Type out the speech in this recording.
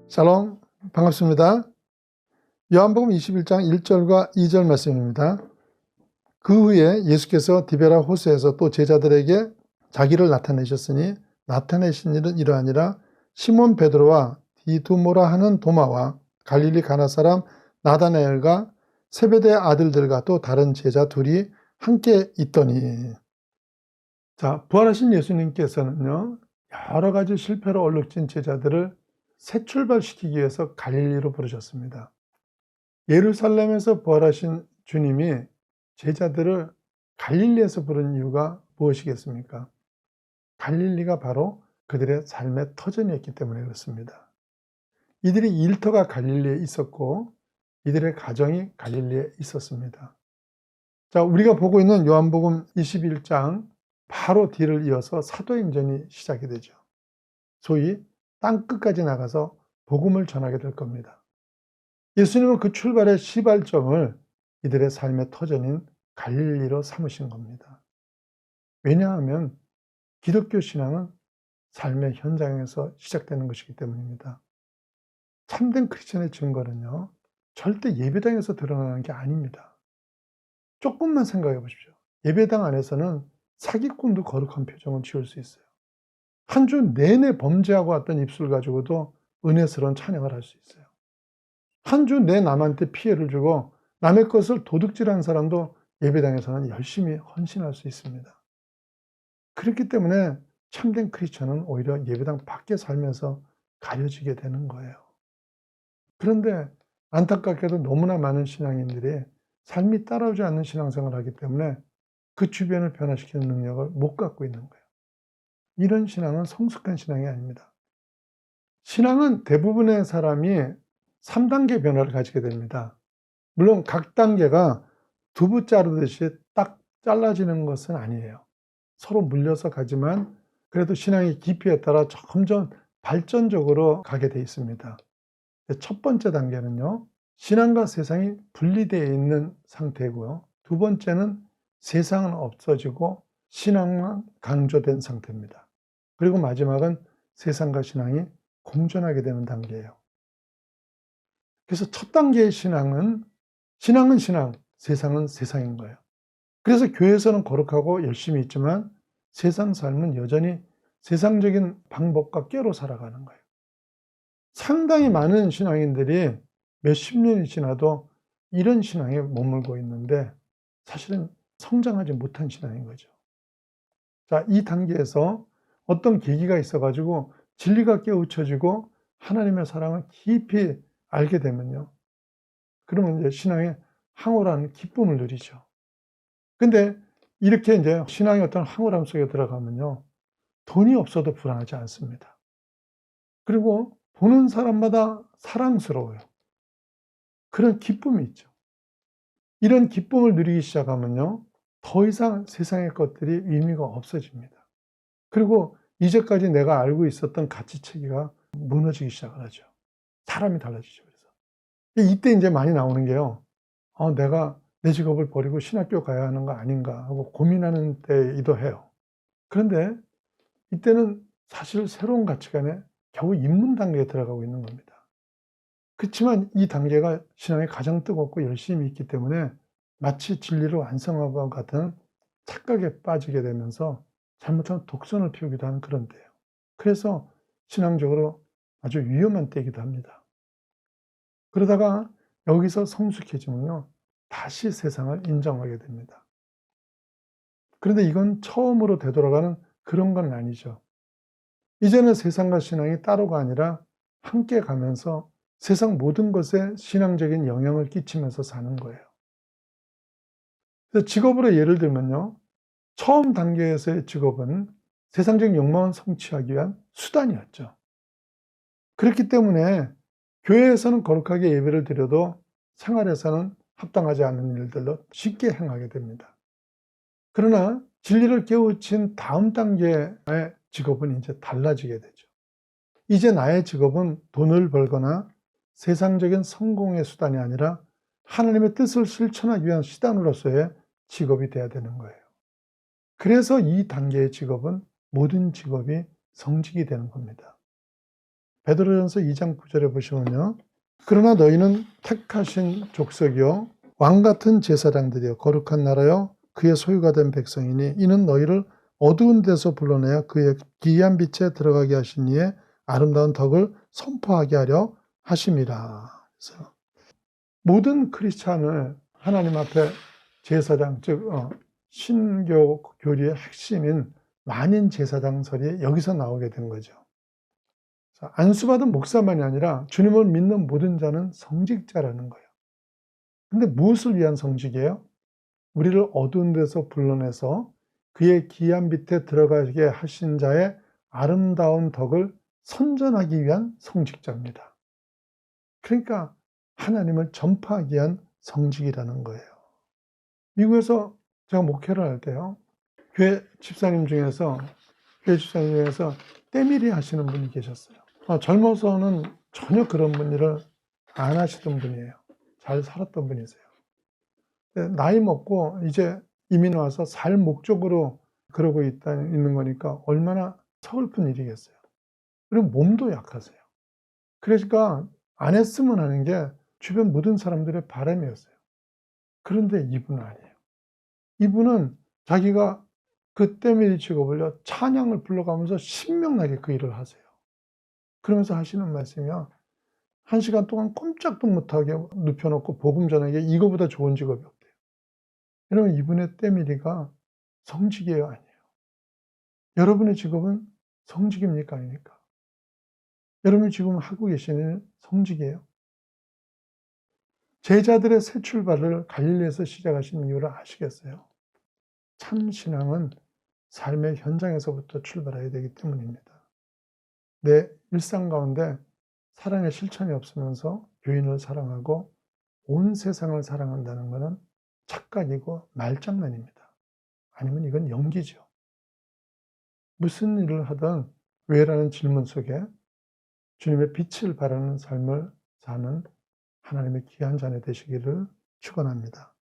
샬롬, 반갑습니다. 요한복음 21장 1절과 2절 말씀입니다. 그 후에 예수께서 디베라 호수에서 또 제자들에게 자기를 나타내셨으니 나타내신 일은 이러하니라. 시몬 베드로와 디두모라 하는 도마와 갈릴리 가나 사람 나다나엘과 세베대의 아들들과 또 다른 제자 둘이 함께 있더니. 자, 부활하신 예수님께서는요, 여러 가지 실패로 얼룩진 제자들을 새 출발시키기 위해서 갈릴리로 부르셨습니다. 예루살렘에서 부활하신 주님이 제자들을 갈릴리에서 부른 이유가 무엇이겠습니까? 갈릴리가 바로 그들의 삶의 터전이었기 때문에 그렇습니다. 이들이 일터가 갈릴리에 있었고 이들의 가정이 갈릴리에 있었습니다. 자, 우리가 보고 있는 요한복음 21장 바로 뒤를 이어서 사도행전이 시작이 되죠. 소위 땅끝까지 나가서 복음을 전하게 될 겁니다. 예수님은 그 출발의 시발점을 이들의 삶의 터전인 갈릴리로 삼으신 겁니다. 왜냐하면 기독교 신앙은 삶의 현장에서 시작되는 것이기 때문입니다. 참된 크리스천의 증거는요, 절대 예배당에서 드러나는 게 아닙니다. 조금만 생각해 보십시오. 예배당 안에서는 사기꾼도 거룩한 표정을 지을 수 있어요. 한 주 내내 범죄하고 왔던 입술 가지고도 은혜스러운 찬양을 할 수 있어요. 한 주 내 남한테 피해를 주고 남의 것을 도둑질한 사람도 예배당에서는 열심히 헌신할 수 있습니다. 그렇기 때문에 참된 크리스천은 오히려 예배당 밖에 살면서 가려지게 되는 거예요. 그런데 안타깝게도 너무나 많은 신앙인들이 삶이 따라오지 않는 신앙생활을 하기 때문에 그 주변을 변화시키는 능력을 못 갖고 있는 거예요. 이런 신앙은 성숙한 신앙이 아닙니다. 신앙은 대부분의 사람이 3단계 변화를 가지게 됩니다. 물론 각 단계가 두부 자르듯이 딱 잘라지는 것은 아니에요. 서로 물려서 가지만 그래도 신앙의 깊이에 따라 점점 발전적으로 가게 돼 있습니다. 첫 번째 단계는요, 신앙과 세상이 분리되어 있는 상태고요. 두 번째는 세상은 없어지고 신앙만 강조된 상태입니다. 그리고 마지막은 세상과 신앙이 공존하게 되는 단계예요. 그래서 첫 단계의 신앙은 신앙, 세상은 세상인 거예요. 그래서 교회에서는 거룩하고 열심히 있지만 세상 삶은 여전히 세상적인 방법과 꾀로 살아가는 거예요. 상당히 많은 신앙인들이 몇십 년이 지나도 이런 신앙에 머물고 있는데 사실은 성장하지 못한 신앙인 거죠. 자, 이 단계에서 어떤 계기가 있어가지고 진리가 깨우쳐지고 하나님의 사랑을 깊이 알게 되면요, 그러면 이제 신앙의 황홀한 기쁨을 누리죠. 근데 이렇게 이제 신앙의 어떤 황홀함 속에 들어가면요, 돈이 없어도 불안하지 않습니다. 그리고 보는 사람마다 사랑스러워요. 그런 기쁨이 있죠. 이런 기쁨을 누리기 시작하면요, 더 이상 세상의 것들이 의미가 없어집니다. 그리고 이제까지 내가 알고 있었던 가치체계가 무너지기 시작을 하죠. 사람이 달라지죠. 그래서 이때 이제 많이 나오는 게요, 내가 내 직업을 버리고 신학교 가야 하는 거 아닌가 하고 고민하는 때이기도 해요. 그런데 이때는 사실 새로운 가치관에 겨우 입문 단계에 들어가고 있는 겁니다. 그렇지만 이 단계가 신앙에 가장 뜨겁고 열심히 있기 때문에 마치 진리를 완성하고 같은 착각에 빠지게 되면서 잘못하면 독선을 피우기도 하는 그런 때예요. 그래서 신앙적으로 아주 위험한 때이기도 합니다. 그러다가 여기서 성숙해지면요, 다시 세상을 인정하게 됩니다. 그런데 이건 처음으로 되돌아가는 그런 건 아니죠. 이제는 세상과 신앙이 따로가 아니라 함께 가면서 세상 모든 것에 신앙적인 영향을 끼치면서 사는 거예요. 그래서 직업으로 예를 들면요, 처음 단계에서의 직업은 세상적인 욕망을 성취하기 위한 수단이었죠. 그렇기 때문에 교회에서는 거룩하게 예배를 드려도 생활에서는 합당하지 않은 일들로 쉽게 행하게 됩니다. 그러나 진리를 깨우친 다음 단계의 직업은 이제 달라지게 되죠. 이제 나의 직업은 돈을 벌거나 세상적인 성공의 수단이 아니라 하나님의 뜻을 실천하기 위한 수단으로서의 직업이 되어야 되는 거예요. 그래서 이 단계의 직업은 모든 직업이 성직이 되는 겁니다. 베드로전서 2장 9절에 보시면요. 그러나 너희는 택하신 족속이요 왕같은 제사장들이요 거룩한 나라요 그의 소유가 된 백성이니 이는 너희를 어두운 데서 불러내어 그의 기이한 빛에 들어가게 하신 이의 아름다운 덕을 선포하게 하려 하심이라. 그래서 모든 크리스찬을 하나님 앞에 제사장, 즉 신교 교리의 핵심인 만인 제사장설이 여기서 나오게 된 거죠. 안수받은 목사만이 아니라 주님을 믿는 모든 자는 성직자라는 거예요. 근데 무엇을 위한 성직이에요? 우리를 어두운 데서 불러내서 그의 기이한 빛에 들어가게 하신 자의 아름다운 덕을 선전하기 위한 성직자입니다. 그러니까 하나님을 전파하기 위한 성직이라는 거예요. 미국에서 제가 목회를 할 때요. 교회 집사님 중에서 때밀이 하시는 분이 계셨어요. 젊어서는 전혀 그런 일을 안 하시던 분이에요. 잘 살았던 분이세요. 나이 먹고 이제 이민 와서 살 목적으로 그러고 있는 거니까 얼마나 서글픈 일이겠어요. 그리고 몸도 약하세요. 그러니까 안 했으면 하는 게 주변 모든 사람들의 바람이었어요. 그런데 이분은 아니에요. 이분은 자기가 그 때밀이 직업을요, 찬양을 불러가면서 신명나게 그 일을 하세요. 그러면서 하시는 말씀이요. 1시간 동안 꼼짝도 못하게 눕혀놓고 복음 전하기에 이거보다 좋은 직업이 없대요. 여러분, 이분의 때밀이가 성직이에요, 아니에요? 여러분의 직업은 성직입니까, 아닙니까? 여러분이 지금 하고 계시는 성직이에요. 제자들의 새 출발을 갈릴리에서 시작하신 이유를 아시겠어요? 참 신앙은 삶의 현장에서부터 출발해야 되기 때문입니다. 내 일상 가운데 사랑의 실천이 없으면서 교인을 사랑하고 온 세상을 사랑한다는 것은 착각이고 말장난입니다. 아니면 이건 연기죠. 무슨 일을 하든 왜라는 질문 속에 주님의 빛을 발하는 삶을 사는 하나님의 귀한 자녀 되시기를 축원합니다.